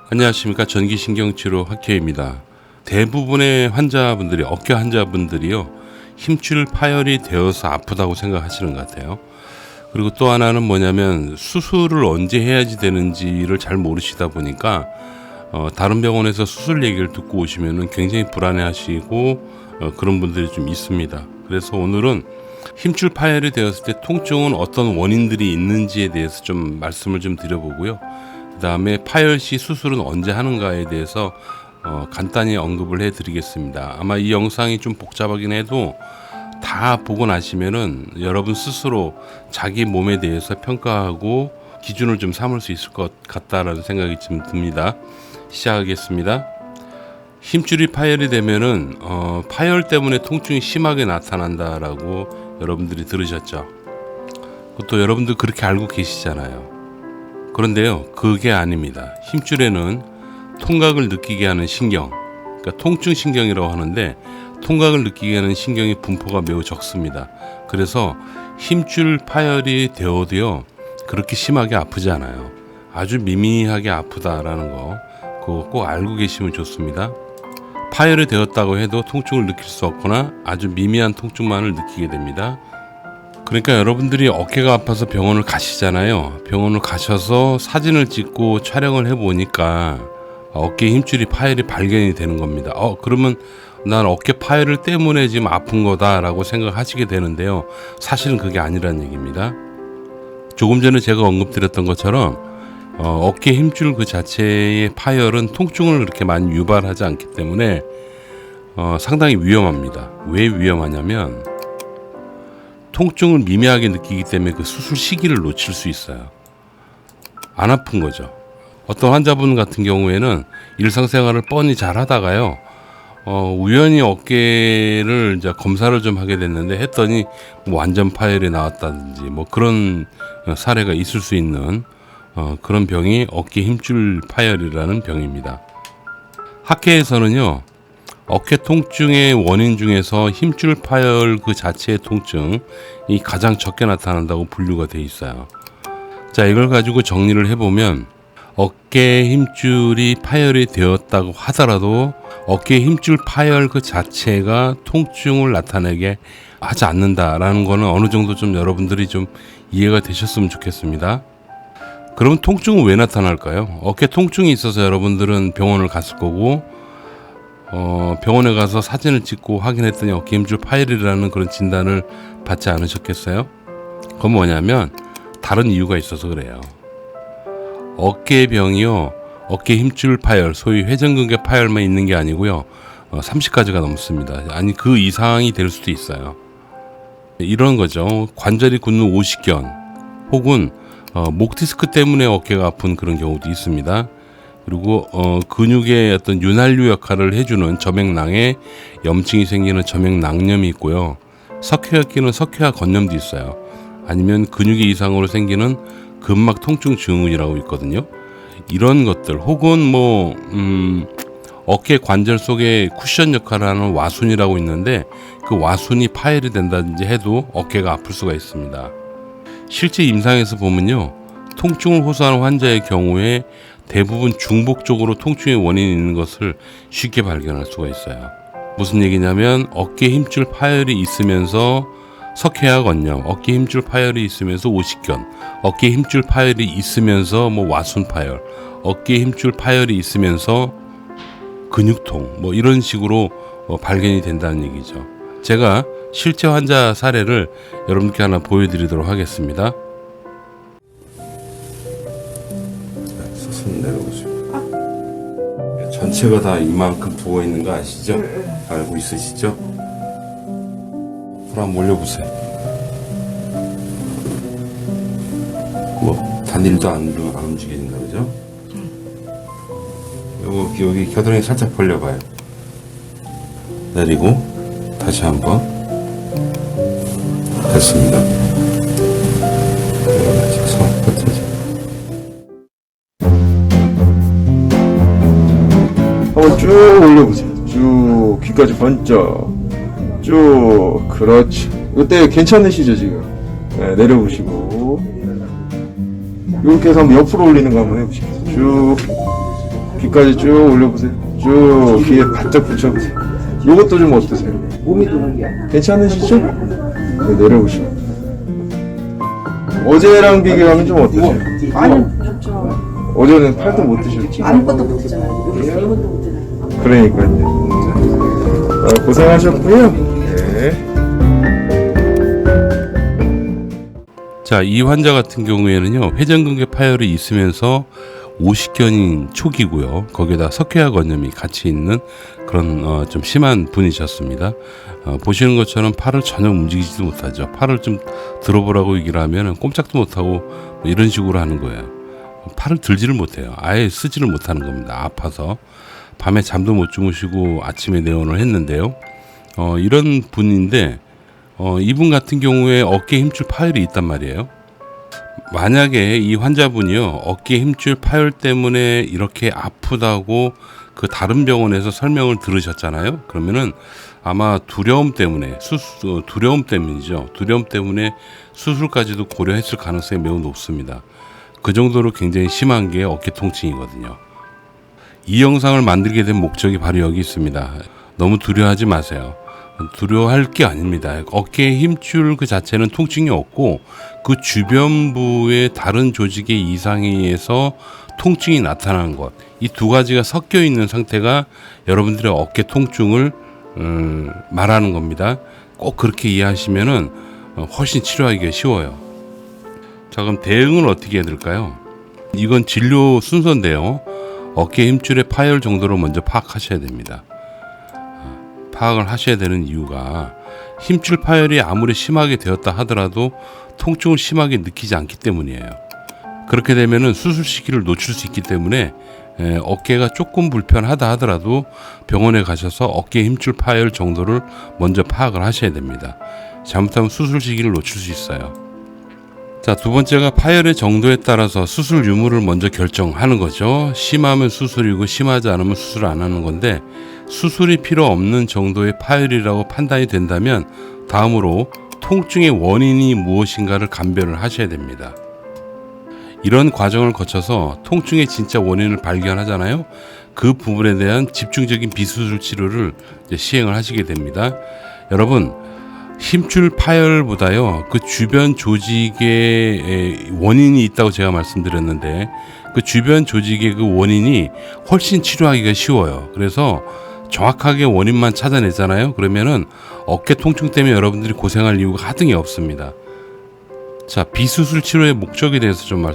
안녕하십니까. 전기신경치료 학회입니다. 대부분의 환자분들이 어깨 환자분들이요 힘줄 파열이 되어서 아프다고 생각하시는 것 같아요. 그리고 또 하나는 뭐냐면 수술을 언제 해야지 되는지를 잘 모르시다 보니까 다른 병원에서 수술 얘기를 듣고 오시면은 굉장히 불안해하시고 그런 분들이 좀 있습니다. 그래서 오늘은 힘줄 파열이 되었을 때 통증은 어떤 원인들이 있는지에 대해서 좀 말씀을 좀 드려보고요. 그 다음에 파열 시 수술은 언제 하는가에 대해서 간단히 언급을 해드리겠습니다. 아마 이 영상이 좀 복잡하긴 해도 다 보고 나시면은 여러분 스스로 자기 몸에 대해서 평가하고 기준을 좀 삼을 수 있을 것 같다라는 생각이 좀 듭니다. 시작하겠습니다. 힘줄이 파열이 되면은 파열 때문에 통증이 심하게 나타난다라고 여러분들이 들으셨죠? 그것도 여러분들 그렇게 알고 계시잖아요. 그런데요, 그게 아닙니다. 힘줄에는 통각을 느끼게 하는 신경, 그러니까 통증신경이라고 하는데 통각을 느끼게 하는 신경의 분포가 매우 적습니다. 그래서 힘줄 파열이 되어도요, 그렇게 심하게 아프지 않아요. 아주 미미하게 아프다라는 거, 그거 꼭 알고 계시면 좋습니다. 파열이 되었다고 해도 통증을 느낄 수 없거나 아주 미미한 통증만을 느끼게 됩니다. 그러니까 여러분들이 어깨가 아파서 병원을 가시잖아요. 병원을 가셔서 사진을 찍고 촬영을 해보니까 어깨 힘줄이 파열이 발견이 되는 겁니다. 그러면 난 어깨 파열 때문에 지금 아픈 거다라고 생각하시게 되는데요. 사실은 그게 아니라는 얘기입니다. 조금 전에 제가 언급드렸던 것처럼 어깨 힘줄 그 자체의 파열은 통증을 그렇게 많이 유발하지 않기 때문에 상당히 위험합니다. 왜 위험하냐면 통증을 미미하게 느끼기 때문에 그 수술 시기를 놓칠 수 있어요. 안 아픈 거죠. 어떤 환자분 같은 경우에는 일상생활을 뻔히 잘 하다가요, 우연히 어깨를 이제 검사를 좀 하게 됐는데 했더니 완전 파열이 나왔다든지 그런 사례가 있을 수 있는 그런 병이 어깨 힘줄 파열이라는 병입니다. 학회에서는요, 어깨 통증의 원인 중에서 힘줄 파열 그 자체의 통증이 가장 적게 나타난다고 분류가 되어 있어요. 자, 이걸 가지고 정리를 해보면 어깨 힘줄이 파열이 되었다고 하더라도 어깨 힘줄 파열 그 자체가 통증을 나타내게 하지 않는다라는 거는 어느 정도 좀 여러분들이 좀 이해가 되셨으면 좋겠습니다. 그러면 통증은 왜 나타날까요? 어깨 통증이 있어서 여러분들은 병원을 갔을 거고 병원에 가서 사진을 찍고 확인했더니 어깨 힘줄 파열이라는 그런 진단을 받지 않으셨겠어요? 그건 뭐냐면 다른 이유가 있어서 그래요. 어깨병이요, 어깨 힘줄 파열, 소위 회전근개 파열만 있는 게 아니고요, 30가지가 넘습니다. 아니 그 이상이 될 수도 있어요. 이런 거죠. 관절이 굳는 오십견 혹은 목 디스크 때문에 어깨가 아픈 그런 경우도 있습니다. 그리고 근육의 어떤 윤활유 역할을 해주는 점액낭에 염증이 생기는 점액낭염이 있고요. 석회가 끼는 석회화 건염도 있어요. 아니면 근육의 이상으로 생기는 근막 통증 증후군이라고 있거든요. 이런 것들 혹은 어깨 관절 속에 쿠션 역할을 하는 와순이라고 있는데 그 와순이 파열이 된다든지 해도 어깨가 아플 수가 있습니다. 실제 임상에서 보면요, 통증을 호소하는 환자의 경우에 대부분 중복적으로 통증의 원인이 있는 것을 쉽게 발견할 수가 있어요. 무슨 얘기냐면 어깨 힘줄 파열이 있으면서 석회화 건염, 어깨 힘줄 파열이 있으면서 오십견, 어깨 힘줄 파열이 있으면서 와순 파열, 어깨 힘줄 파열이 있으면서 근육통 이런 식으로 발견이 된다는 얘기죠. 제가 실제 환자 사례를 여러분께 하나 보여드리도록 하겠습니다. 손 내려보세요. 전체가 다 이만큼 부어 있는 거 아시죠? 알고 있으시죠? 그럼 올려보세요. 단일도 안 움직여진다, 그죠? 여기 겨드랑이 살짝 벌려봐요. 내리고 다시 한번. 됐습니다. 손 끝으로. 한번 쭉 올려보세요. 쭉 귀까지 번쩍 쭉. 그렇지. 이때 괜찮으시죠 지금? 네, 내려보시고 이렇게 해서 한번 옆으로 올리는 거 한번 해보시겠어요? 쭉 귀까지 쭉 올려보세요. 쭉 귀에 바짝 붙여보세요. 요것도 좀 어떠세요? 몸이 도는 게 괜찮으시죠? 네, 내려보시고. 어제랑 비교하면 좀 어떠세요? 많이 좋죠. 어제는 팔도 못 드셨죠? 아무것도 못했잖아요. 여기서 이것도 못했잖아요. 그러니까요. 고생하셨고요. 네. 자, 이 환자 같은 경우에는요, 회전근개 파열이 있으면서 오십견인 초기고요. 거기에다 석회화 건염이 같이 있는 그런 좀 심한 분이셨습니다. 보시는 것처럼 팔을 전혀 움직이지도 못하죠. 팔을 좀 들어보라고 얘기를 하면 꼼짝도 못하고 뭐 이런 식으로 하는 거예요. 팔을 들지를 못해요. 아예 쓰지를 못하는 겁니다. 아파서 밤에 잠도 못 주무시고 아침에 내원을 했는데요. 이런 분인데 이분 같은 경우에 어깨 힘줄 파열이 있단 말이에요. 만약에 이 환자분이요, 어깨 힘줄 파열 때문에 이렇게 아프다고 그 다른 병원에서 설명을 들으셨잖아요. 그러면은 아마 두려움 때문에 두려움 때문이죠. 두려움 때문에 수술까지도 고려했을 가능성이 매우 높습니다. 그 정도로 굉장히 심한 게 어깨 통증이거든요. 이 영상을 만들게 된 목적이 바로 여기 있습니다. 너무 두려워하지 마세요. 두려워할 게 아닙니다. 어깨의 힘줄 그 자체는 통증이 없고 그 주변부의 다른 조직의 이상에 의해서 통증이 나타나는 것, 이 두 가지가 섞여 있는 상태가 여러분들의 어깨 통증을 말하는 겁니다. 꼭 그렇게 이해하시면은 훨씬 치료하기가 쉬워요. 자, 그럼 대응을 어떻게 해야 될까요? 이건 진료 순서인데요. 어깨 힘줄의 파열 정도를 먼저 파악하셔야 됩니다. 파악을 하셔야 되는 이유가 힘줄 파열이 아무리 심하게 되었다 하더라도 통증을 심하게 느끼지 않기 때문이에요. 그렇게 되면은 수술 시기를 놓칠 수 있기 때문에 어깨가 조금 불편하다 하더라도 병원에 가셔서 어깨 힘줄 파열 정도를 먼저 파악을 하셔야 됩니다. 잘못하면 수술 시기를 놓칠 수 있어요. 자, 두 번째가 파열의 정도에 따라서 수술 유무를 먼저 결정하는 거죠. 심하면 수술이고 심하지 않으면 수술 안 하는 건데, 수술이 필요 없는 정도의 파열이라고 판단이 된다면 다음으로 통증의 원인이 무엇인가를 감별을 하셔야 됩니다. 이런 과정을 거쳐서 통증의 진짜 원인을 발견하잖아요. 그 부분에 대한 집중적인 비수술 치료를 이제 시행을 하시게 됩니다. 여러분, 힘줄 파열보다요, 그 주변 조직에 원인이 있다고 제가 말씀드렸는데, 그 주변 조직의 그 원인이 훨씬 치료하기가 쉬워요. 그래서 정확하게 원인만 찾아내잖아요. 그러면은 어깨 통증 때문에 여러분들이 고생할 이유가 하등이 없습니다. 자, 비수술 치료의 목적에 대해서 좀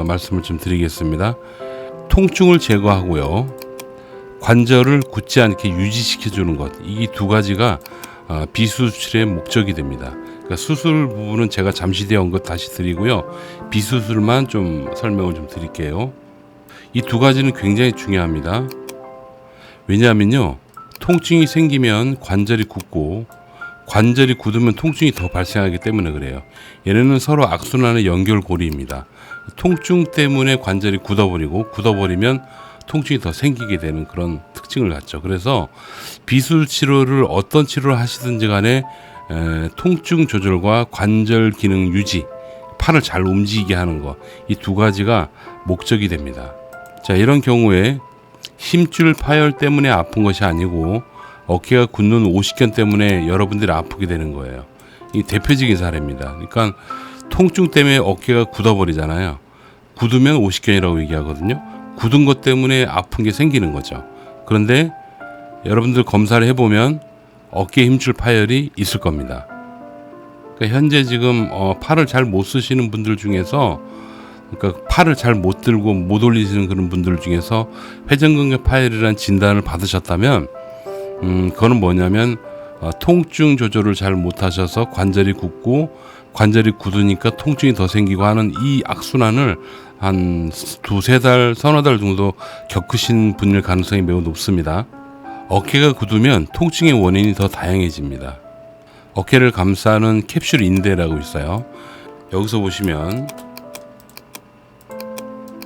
말씀을 좀 드리겠습니다. 통증을 제거하고요, 관절을 굳지 않게 유지시켜주는 것, 이 두 가지가 비수술의 목적이 됩니다. 그러니까 수술 부분은 제가 잠시 뒤에 언급 다시 드리고요, 비수술만 좀 설명을 좀 드릴게요. 이 두 가지는 굉장히 중요합니다. 왜냐하면요, 통증이 생기면 관절이 굳고 관절이 굳으면 통증이 더 발생하기 때문에 그래요. 얘네는 서로 악순환의 연결고리입니다. 통증 때문에 관절이 굳어버리면 통증이 더 생기게 되는 그런 특징을 갖죠. 그래서 비수술 치료를 어떤 치료를 하시든지 간에 통증 조절과 관절 기능 유지, 팔을 잘 움직이게 하는 거, 이 두 가지가 목적이 됩니다. 자, 이런 경우에 힘줄 파열 때문에 아픈 것이 아니고 어깨가 굳는 오십견 때문에 여러분들이 아프게 되는 거예요. 이 대표적인 사례입니다. 그러니까 통증 때문에 어깨가 굳어버리잖아요. 굳으면 오십견이라고 얘기하거든요. 굳은 것 때문에 아픈 게 생기는 거죠. 그런데 여러분들 검사를 해보면 어깨 힘줄 파열이 있을 겁니다. 그러니까 현재 지금 팔을 잘 못 쓰시는 분들 중에서, 그러니까 팔을 잘 못 들고 못 올리시는 그런 분들 중에서 회전근개 파열이라는 진단을 받으셨다면, 그거는 뭐냐면 통증 조절을 잘 못하셔서 관절이 굳고 관절이 굳으니까 통증이 더 생기고 하는 이 악순환을 한 두세 달, 서너 달 정도 겪으신 분일 가능성이 매우 높습니다. 어깨가 굳으면 통증의 원인이 더 다양해집니다. 어깨를 감싸는 캡슐 인대라고 있어요. 여기서 보시면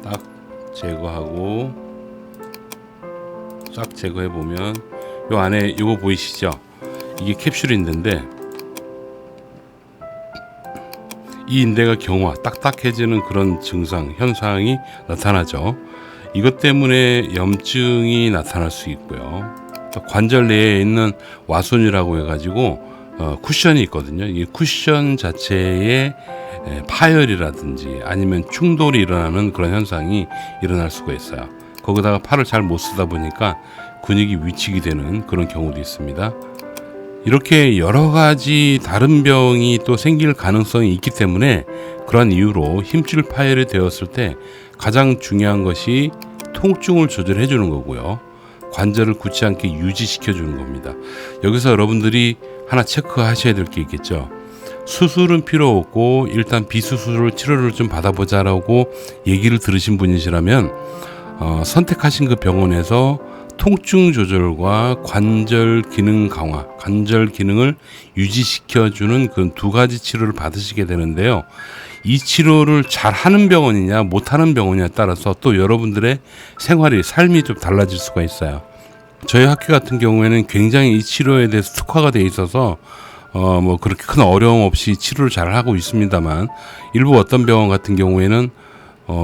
딱 제거하고 싹 제거해 보면 요 안에 요거 보이시죠? 이게 캡슐 인대인데, 이 인대가 경화, 딱딱해지는 그런 증상, 현상이 나타나죠. 이것 때문에 염증이 나타날 수 있고요. 또 관절 내에 있는 와손이라고 해가지고 쿠션이 있거든요. 이 쿠션 자체에 파열이라든지 아니면 충돌이 일어나는 그런 현상이 일어날 수가 있어요. 거기다가 팔을 잘 못 쓰다 보니까 근육이 위축이 되는 그런 경우도 있습니다. 이렇게 여러 가지 다른 병이 또 생길 가능성이 있기 때문에 그런 이유로 힘줄 파열이 되었을 때 가장 중요한 것이 통증을 조절해 주는 거고요. 관절을 굳지 않게 유지시켜 주는 겁니다. 여기서 여러분들이 하나 체크하셔야 될 게 있겠죠. 수술은 필요 없고 일단 비수술을 치료를 좀 받아보자라고 얘기를 들으신 분이시라면 선택하신 그 병원에서 통증 조절과 관절 기능 강화, 관절 기능을 유지시켜주는 그 두 가지 치료를 받으시게 되는데요. 이 치료를 잘 하는 병원이냐 못하는 병원이냐에 따라서 또 여러분들의 생활이, 삶이 좀 달라질 수가 있어요. 저희 학교 같은 경우에는 굉장히 이 치료에 대해서 특화가 돼 있어서 뭐 그렇게 큰 어려움 없이 치료를 잘 하고 있습니다만, 일부 어떤 병원 같은 경우에는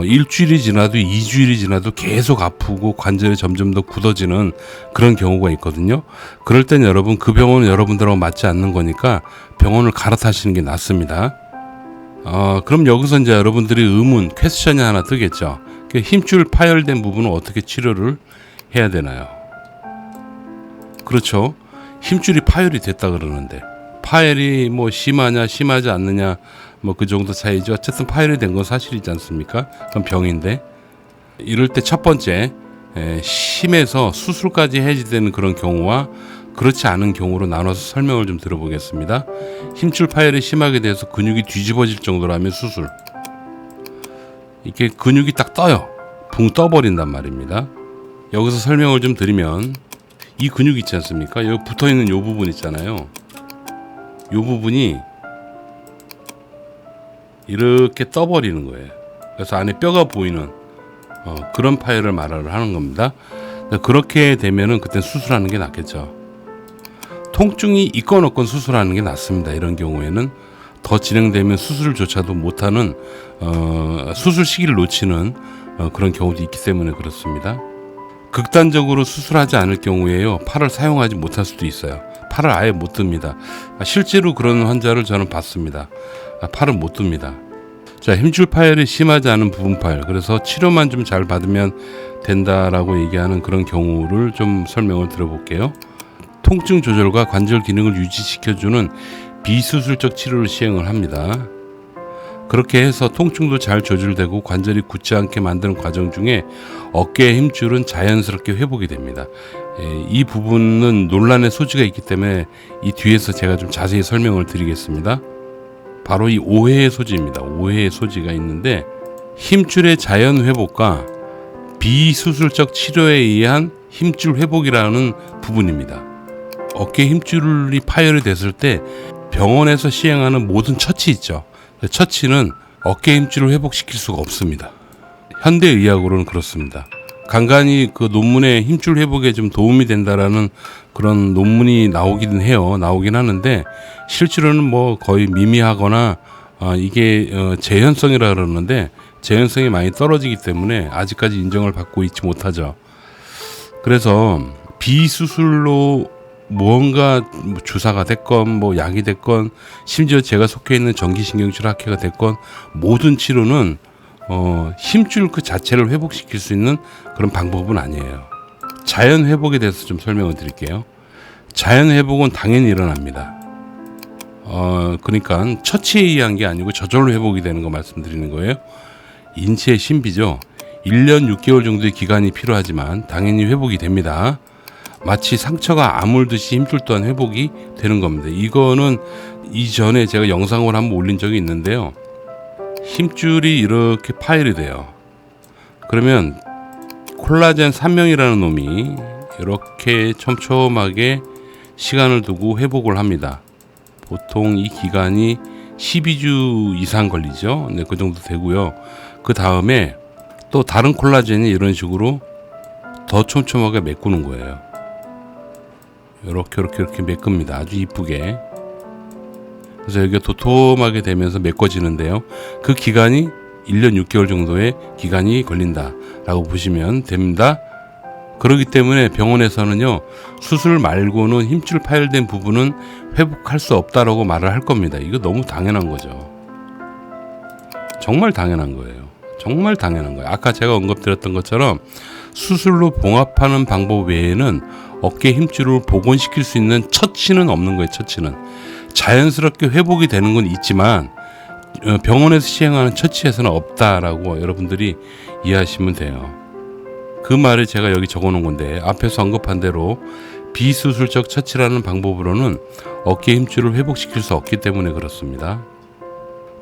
일주일이 지나도 2주일이 지나도 계속 아프고 관절이 점점 더 굳어지는 그런 경우가 있거든요. 그럴 땐 여러분, 그 병원은 여러분들하고 맞지 않는 거니까 병원을 갈아타시는 게 낫습니다. 그럼 여기서 이제 여러분들이 의문, 퀘스천이 하나 뜨겠죠. 힘줄 파열된 부분은 어떻게 치료를 해야 되나요? 그렇죠. 힘줄이 파열이 됐다 그러는데 파열이 뭐 심하냐 심하지 않느냐 뭐 그 정도 차이죠. 어쨌든 파열이 된 건 사실이지 않습니까? 그건 병인데, 이럴 때 첫 번째, 심해서 수술까지 해야지되는 그런 경우와 그렇지 않은 경우로 나눠서 설명을 좀 들어보겠습니다. 힘줄 파열이 심하게 돼서 근육이 뒤집어질 정도라면 수술. 이렇게 근육이 딱 떠요. 붕 떠버린단 말입니다. 여기서 설명을 좀 드리면, 이 근육 있지 않습니까? 여기 붙어있는 요 부분 있잖아요. 요 부분이 이렇게 떠버리는 거예요. 그래서 안에 뼈가 보이는 그런 파열을 말을 하는 겁니다. 그렇게 되면은 그때 수술하는 게 낫겠죠. 통증이 있건 없건 수술하는 게 낫습니다. 이런 경우에는 더 진행되면 수술조차도 못하는 수술 시기를 놓치는 그런 경우도 있기 때문에 그렇습니다. 극단적으로 수술하지 않을 경우에요, 팔을 사용하지 못할 수도 있어요. 팔을 아예 못 듭니다. 실제로 그런 환자를 저는 봤습니다. 팔을 못 듭니다. 자, 힘줄 파열이 심하지 않은 부분 파열, 그래서 치료만 좀 잘 받으면 된다라고 얘기하는 그런 경우를 좀 설명을 들어볼게요. 통증 조절과 관절 기능을 유지시켜주는 비수술적 치료를 시행을 합니다. 그렇게 해서 통증도 잘 조절되고 관절이 굳지 않게 만드는 과정 중에 어깨의 힘줄은 자연스럽게 회복이 됩니다. 이 부분은 논란의 소지가 있기 때문에 이 뒤에서 제가 좀 자세히 설명을 드리겠습니다. 바로 이 오해의 소지입니다. 오해의 소지가 있는데, 힘줄의 자연 회복과 비수술적 치료에 의한 힘줄 회복이라는 부분입니다. 어깨 힘줄이 파열이 됐을 때 병원에서 시행하는 모든 처치 있죠. 처치는 어깨 힘줄을 회복시킬 수가 없습니다. 현대의학으로는 그렇습니다. 간간히 그 논문에 힘줄 회복에 좀 도움이 된다라는 그런 논문이 나오긴 해요. 나오긴 하는데 실제로는 뭐 거의 미미하거나 이게 재현성이라 그러는데 재현성이 많이 떨어지기 때문에 아직까지 인정을 받고 있지 못하죠. 그래서 비수술로 무언가 주사가 됐건 뭐 약이 됐건 심지어 제가 속해 있는 전기신경치료 학회가 됐건 모든 치료는 힘줄 그 자체를 회복시킬 수 있는 그런 방법은 아니에요. 자연 회복에 대해서 좀 설명을 드릴게요. 자연 회복은 당연히 일어납니다. 그러니까 처치에 의한 게 아니고 저절로 회복이 되는 거 말씀드리는 거예요. 인체의 신비죠. 1년 6개월 정도의 기간이 필요하지만 당연히 회복이 됩니다. 마치 상처가 아물듯이 힘줄 또한 회복이 되는 겁니다. 이거는 이전에 제가 영상을 한번 올린 적이 있는데요. 힘줄이 이렇게 파열이 돼요. 그러면 콜라겐 3명이라는 놈이 이렇게 촘촘하게 시간을 두고 회복을 합니다. 보통 이 기간이 12주 이상 걸리죠. 네, 그 정도 되고요. 그 다음에 또 다른 콜라겐이 이런 식으로 더 촘촘하게 메꾸는 거예요. 이렇게 메꿉니다. 아주 이쁘게. 그래서 여기가 도톰하게 되면서 메꿔지는데요. 그 기간이 1년 6개월 정도의 기간이 걸린다라고 보시면 됩니다. 그렇기 때문에 병원에서는요, 수술 말고는 힘줄 파열된 부분은 회복할 수 없다라고 말을 할 겁니다. 이거 너무 당연한 거죠. 정말 당연한 거예요. 정말 당연한 거예요. 아까 제가 언급드렸던 것처럼 수술로 봉합하는 방법 외에는 어깨 힘줄을 복원시킬 수 있는 처치는 없는 거예요. 처치는 자연스럽게 회복이 되는 건 있지만 병원에서 시행하는 처치에서는 없다라고 여러분들이 이해하시면 돼요. 그 말을 제가 여기 적어 놓은 건데, 앞에서 언급한 대로 비수술적 처치라는 방법으로는 어깨 힘줄을 회복시킬 수 없기 때문에 그렇습니다.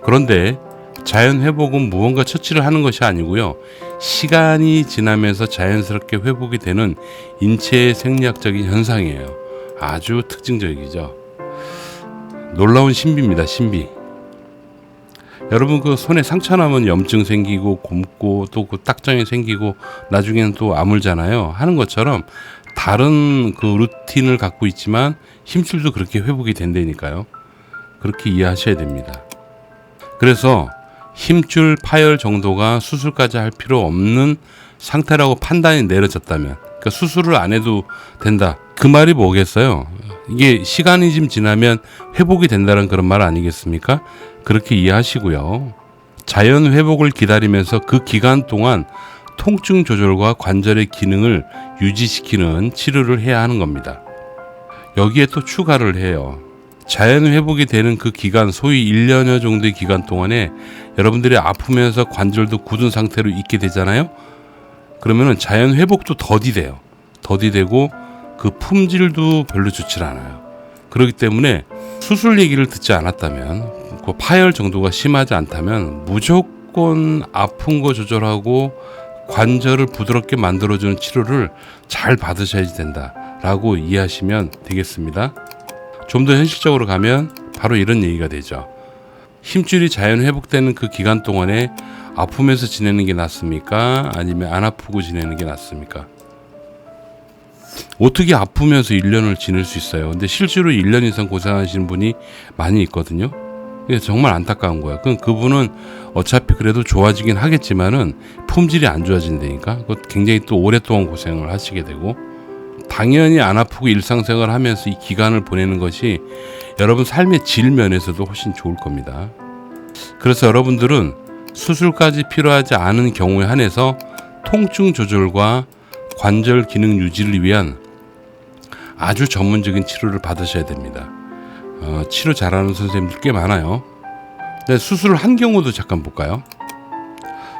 그런데 자연 회복은 무언가 처치를 하는 것이 아니고요, 시간이 지나면서 자연스럽게 회복이 되는 인체의 생리학적인 현상이에요. 아주 특징적이죠. 놀라운 신비입니다. 신비. 여러분, 그 손에 상처 나면 염증 생기고 곪고 또 그 딱정이 생기고 나중에는 또 아물잖아요. 하는 것처럼 다른 그 루틴을 갖고 있지만 힘줄도 그렇게 회복이 된다니까요. 그렇게 이해하셔야 됩니다. 그래서 힘줄 파열 정도가 수술까지 할 필요 없는 상태라고 판단이 내려졌다면, 그러니까 수술을 안 해도 된다, 그 말이 뭐겠어요? 이게 시간이 좀 지나면 회복이 된다는 그런 말 아니겠습니까? 그렇게 이해하시고요, 자연 회복을 기다리면서 그 기간 동안 통증 조절과 관절의 기능을 유지시키는 치료를 해야 하는 겁니다. 여기에 또 추가를 해요. 자연 회복이 되는 그 기간, 소위 1년여 정도의 기간 동안에 여러분들이 아프면서 관절도 굳은 상태로 있게 되잖아요. 그러면은 자연 회복도 더디돼요. 더디되고 그 품질도 별로 좋지 않아요. 그렇기 때문에 수술 얘기를 듣지 않았다면, 그 파열 정도가 심하지 않다면 무조건 아픈 거 조절하고 관절을 부드럽게 만들어주는 치료를 잘 받으셔야 된다라고 이해하시면 되겠습니다. 좀 더 현실적으로 가면 바로 이런 얘기가 되죠. 힘줄이 자연 회복되는 그 기간 동안에 아프면서 지내는 게 낫습니까? 아니면 안 아프고 지내는 게 낫습니까? 어떻게 아프면서 1년을 지낼 수 있어요? 근데 실제로 1년 이상 고생하시는 분이 많이 있거든요. 이게 정말 안타까운 거야. 그분은 어차피 그래도 좋아지긴 하겠지만은 품질이 안 좋아진다니까. 굉장히 또 오랫동안 고생을 하시게 되고, 당연히 안 아프고 일상생활 하면서 이 기간을 보내는 것이 여러분 삶의 질 면에서도 훨씬 좋을 겁니다. 그래서 여러분들은 수술까지 필요하지 않은 경우에 한해서 통증 조절과 관절 기능 유지를 위한 아주 전문적인 치료를 받으셔야 됩니다. 치료 잘하는 선생님들 꽤 많아요. 근데 수술을 한 경우도 잠깐 볼까요?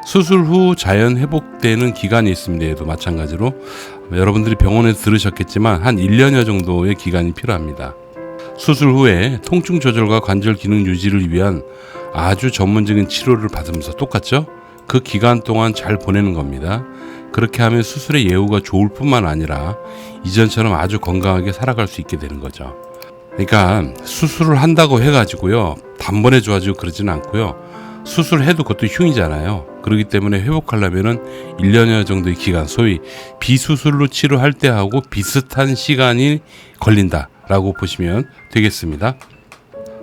수술 후 자연 회복되는 기간이 있습니다. 얘도 마찬가지로 여러분들이 병원에서 들으셨겠지만 한 1년여 정도의 기간이 필요합니다. 수술 후에 통증 조절과 관절 기능 유지를 위한 아주 전문적인 치료를 받으면서 똑같죠? 그 기간 동안 잘 보내는 겁니다. 그렇게 하면 수술의 예후가 좋을 뿐만 아니라 이전처럼 아주 건강하게 살아갈 수 있게 되는 거죠. 그러니까 수술을 한다고 해가지고요, 단번에 좋아지고 그러지는 않고요, 수술해도 그것도 흉이잖아요. 그렇기 때문에 회복하려면은 1년여 정도의 기간, 소위 비수술로 치료할 때하고 비슷한 시간이 걸린다라고 보시면 되겠습니다.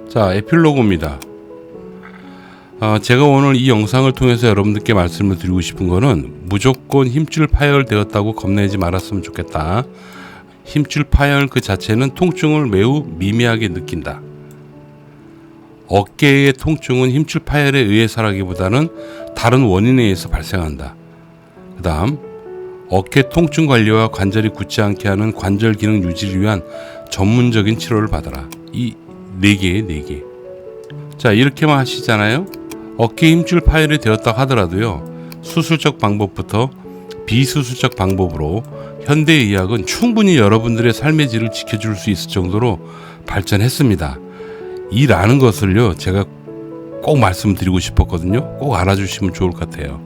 자, 에필로그입니다. 제가 오늘 이 영상을 통해서 여러분들께 말씀을 드리고 싶은 거는, 무조건 힘줄 파열되었다고 겁내지 말았으면 좋겠다. 힘줄 파열 그 자체는 통증을 매우 미미하게 느낀다. 어깨의 통증은 힘줄 파열에 의해서라기보다는 다른 원인에 의해서 발생한다. 그 다음, 어깨 통증 관리와 관절이 굳지 않게 하는 관절 기능 유지를 위한 전문적인 치료를 받아라. 이 4개. 자, 이렇게만 하시잖아요. 어깨 힘줄 파열이 되었다 하더라도요, 수술적 방법부터 비수술적 방법으로 현대의학은 충분히 여러분들의 삶의 질을 지켜줄 수 있을 정도로 발전했습니다. 이라는 것을요, 제가 꼭 말씀드리고 싶었거든요. 꼭 알아주시면 좋을 것 같아요.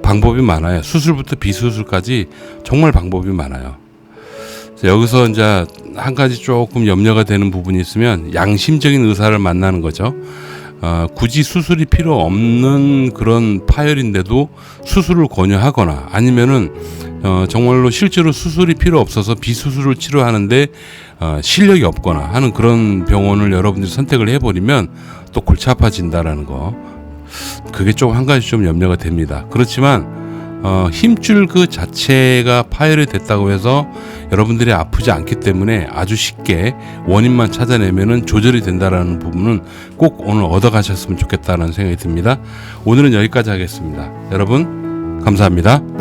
방법이 많아요. 수술부터 비수술까지 정말 방법이 많아요. 여기서 이제 한 가지 조금 염려가 되는 부분이 있으면, 양심적인 의사를 만나는 거죠. 굳이 수술이 필요 없는 그런 파열인데도 수술을 권유하거나, 아니면은 정말로 실제로 수술이 필요 없어서 비수술을 치료하는데 실력이 없거나 하는 그런 병원을 여러분들이 선택을 해버리면 또 골치 아파진다라는 거. 그게 조금 한 가지 좀 염려가 됩니다. 그렇지만 힘줄 그 자체가 파열이 됐다고 해서 여러분들이 아프지 않기 때문에 아주 쉽게 원인만 찾아내면은 조절이 된다라는 부분은 꼭 오늘 얻어가셨으면 좋겠다는 생각이 듭니다. 오늘은 여기까지 하겠습니다. 여러분 감사합니다.